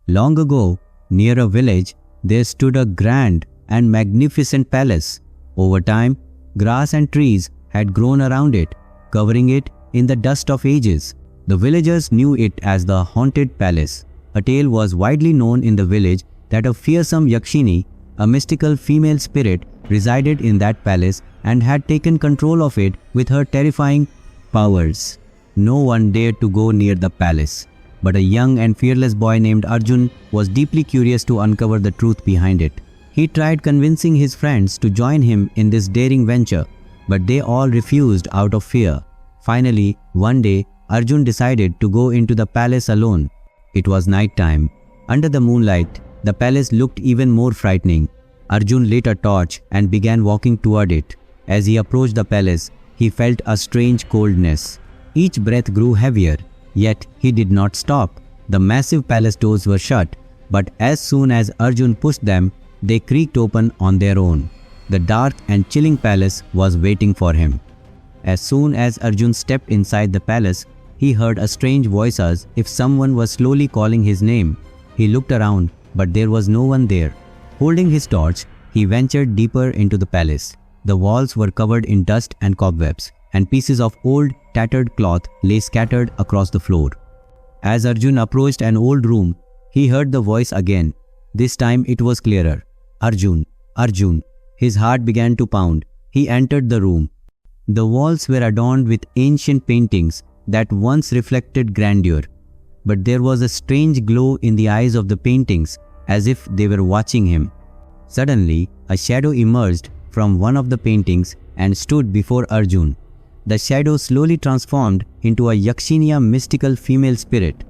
Long ago, near a village, there stood a grand and magnificent palace. Over time, grass and trees had grown around it, covering it in the dust of ages. The villagers knew it as the haunted palace. A tale was widely known in the village that a fearsome Yakshini, a mystical female spirit, resided in that palace and had taken control of it with her terrifying powers. No one dared to go near the palace, but a young and fearless boy named Arjun was deeply curious to uncover the truth behind it. He tried convincing his friends to join him in this daring venture, but they all refused out of fear. Finally, one day, Arjun decided to go into the palace alone. It was night time. Under the moonlight, the palace looked even more frightening. Arjun lit a torch and began walking toward it. As he approached the palace, he felt a strange coldness. Each breath grew heavier, yet he did not stop. The massive palace doors were shut, but as soon as Arjun pushed them, they creaked open on their own. The dark and chilling palace was waiting for him. As soon as Arjun stepped inside the palace, he heard a strange voice as if someone was slowly calling his name. He looked around, but there was no one there. Holding his torch, he ventured deeper into the palace. The walls were covered in dust and cobwebs, and pieces of old, tattered cloth lay scattered across the floor. As Arjun approached an old room, he heard the voice again. This time it was clearer. Arjun, Arjun. His heart began to pound. He entered the room. The walls were adorned with ancient paintings that once reflected grandeur. But there was a strange glow in the eyes of the paintings, as if they were watching him. Suddenly, a shadow emerged from one of the paintings and stood before Arjun. The shadow slowly transformed into a Yakshini, mystical female spirit.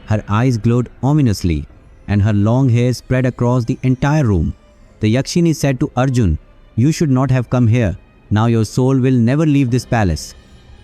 Her eyes glowed ominously, and her long hair spread across the entire room. The Yakshini said to Arjun, "You should not have come here. Now your soul will never leave this palace."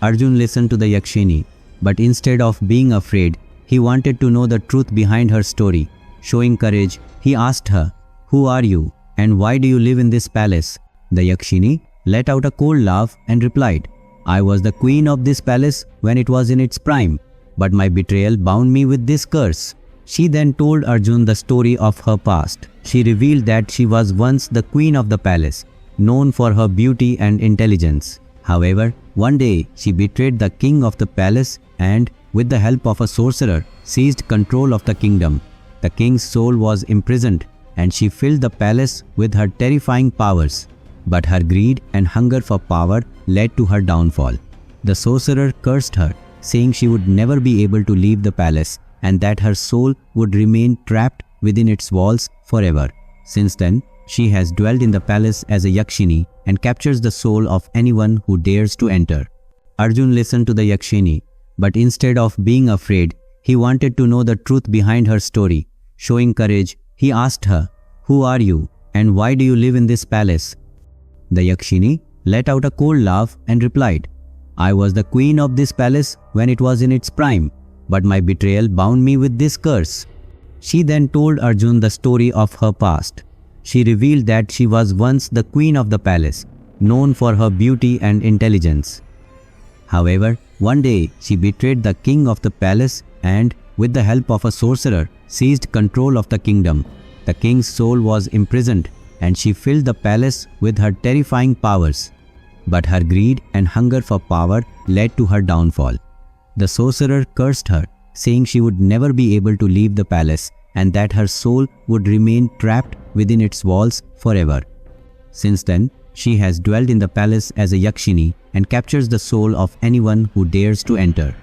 Arjun listened to the Yakshini, but instead of being afraid, he wanted to know the truth behind her story. Showing courage, he asked her, "Who are you, and why do you live in this palace?" The Yakshini let out a cold laugh and replied, "I was the queen of this palace when it was in its prime, but my betrayal bound me with this curse." She then told Arjun the story of her past. She revealed that she was once the queen of the palace, known for her beauty and intelligence. However, one day she betrayed the king of the palace and, with the help of a sorcerer, seized control of the kingdom. The king's soul was imprisoned, and she filled the palace with her terrifying powers. But her greed and hunger for power led to her downfall. The sorcerer cursed her, saying she would never be able to leave the palace and that her soul would remain trapped within its walls forever. Since then, she has dwelled in the palace as a Yakshini and captures the soul of anyone who dares to enter. Arjun listened to the Yakshini, but instead of being afraid, he wanted to know the truth behind her story. Showing courage, he asked her, "Who are you, and why do you live in this palace?" The Yakshini let out a cold laugh and replied, "I was the queen of this palace when it was in its prime, but my betrayal bound me with this curse." She then told Arjun the story of her past. She revealed that she was once the queen of the palace, known for her beauty and intelligence. However, one day she betrayed the king of the palace and, with the help of a sorcerer, seized control of the kingdom. The king's soul was imprisoned, and she filled the palace with her terrifying powers. But her greed and hunger for power led to her downfall. The sorcerer cursed her, saying she would never be able to leave the palace and that her soul would remain trapped within its walls forever. Since then, she has dwelled in the palace as a Yakshini and captures the soul of anyone who dares to enter.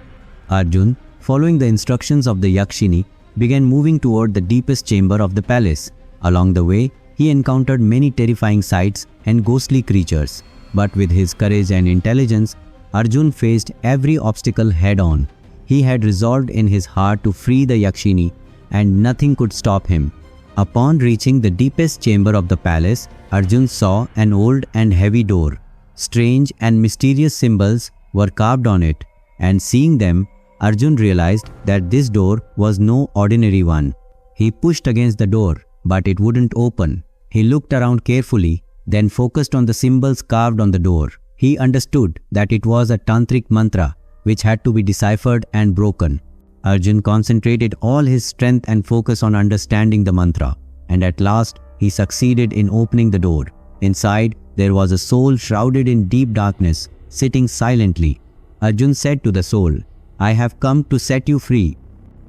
Arjun, following the instructions of the Yakshini, began moving toward the deepest chamber of the palace. Along the way, he encountered many terrifying sights and ghostly creatures. But with his courage and intelligence, Arjun faced every obstacle head-on. He had resolved in his heart to free the Yakshini, and nothing could stop him. Upon reaching the deepest chamber of the palace, Arjun saw an old and heavy door. Strange and mysterious symbols were carved on it, and seeing them, Arjun realized that this door was no ordinary one. He pushed against the door, but it wouldn't open. He looked around carefully, then focused on the symbols carved on the door. He understood that it was a tantric mantra which had to be deciphered and broken. Arjun concentrated all his strength and focus on understanding the mantra, and at last he succeeded in opening the door. Inside, there was a soul shrouded in deep darkness, sitting silently. Arjun said to the soul, "I have come to set you free."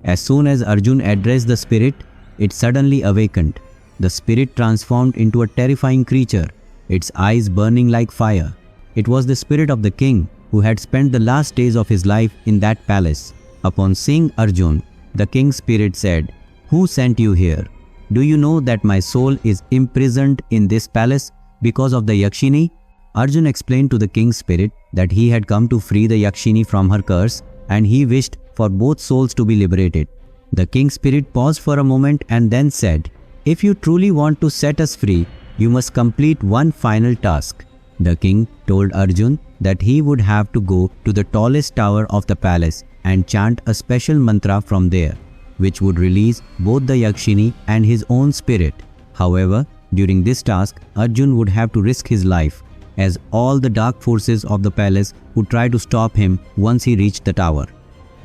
As soon as Arjun addressed the spirit, it suddenly awakened. The spirit transformed into a terrifying creature, its eyes burning like fire. It was the spirit of the king who had spent the last days of his life in that palace. Upon seeing Arjun, the king's spirit said, "Who sent you here? Do you know that my soul is imprisoned in this palace because of the Yakshini?" Arjun explained to the king's spirit that he had come to free the Yakshini from her curse, and he wished for both souls to be liberated. The king's spirit paused for a moment and then said, "If you truly want to set us free, you must complete one final task." The king told Arjun that he would have to go to the tallest tower of the palace and chant a special mantra from there, which would release both the Yakshini and his own spirit. However, during this task, Arjun would have to risk his life, as all the dark forces of the palace would try to stop him once he reached the tower.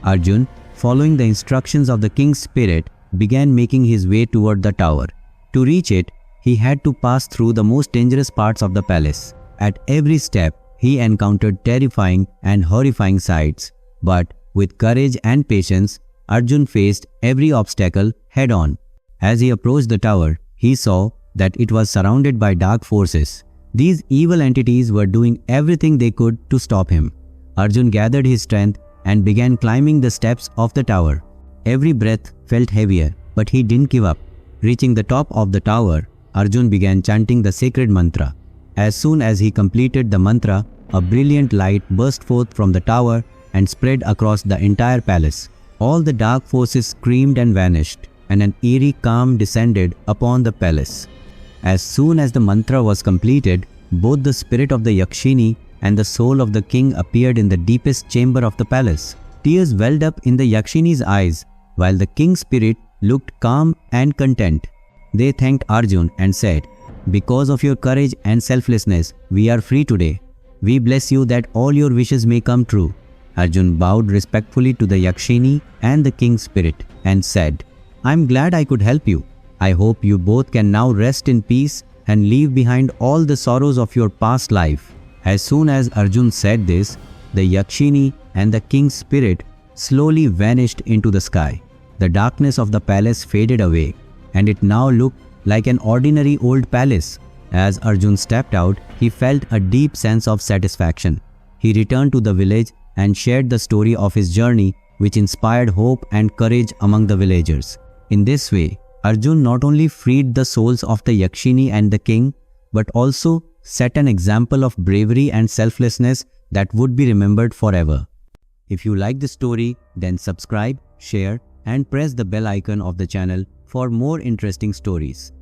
Arjun, following the instructions of the king's spirit, began making his way toward the tower. To reach it, he had to pass through the most dangerous parts of the palace. At every step, he encountered terrifying and horrifying sights, but with courage and patience, Arjun faced every obstacle head-on. As he approached the tower, he saw that it was surrounded by dark forces. These evil entities were doing everything they could to stop him. Arjun gathered his strength and began climbing the steps of the tower. Every breath felt heavier, but he didn't give up. Reaching the top of the tower, Arjun began chanting the sacred mantra. As soon as he completed the mantra, a brilliant light burst forth from the tower and spread across the entire palace. All the dark forces screamed and vanished, and an eerie calm descended upon the palace. As soon as the mantra was completed, both the spirit of the Yakshini and the soul of the king appeared in the deepest chamber of the palace. Tears welled up in the Yakshini's eyes, while the king's spirit looked calm and content. They thanked Arjun and said, "Because of your courage and selflessness, we are free today. We bless you that all your wishes may come true." Arjun bowed respectfully to the Yakshini and the king's spirit and said, "I'm glad I could help you. I hope you both can now rest in peace and leave behind all the sorrows of your past life." As soon as Arjun said this, the Yakshini and the king's spirit slowly vanished into the sky. The darkness of the palace faded away, and it now looked like an ordinary old palace. As Arjun stepped out, he felt a deep sense of satisfaction. He returned to the village and shared the story of his journey, which inspired hope and courage among the villagers. In this way, Arjun not only freed the souls of the Yakshini and the king, but also set an example of bravery and selflessness that would be remembered forever. If you like the story, then subscribe, share, and press the bell icon of the channel for more interesting stories.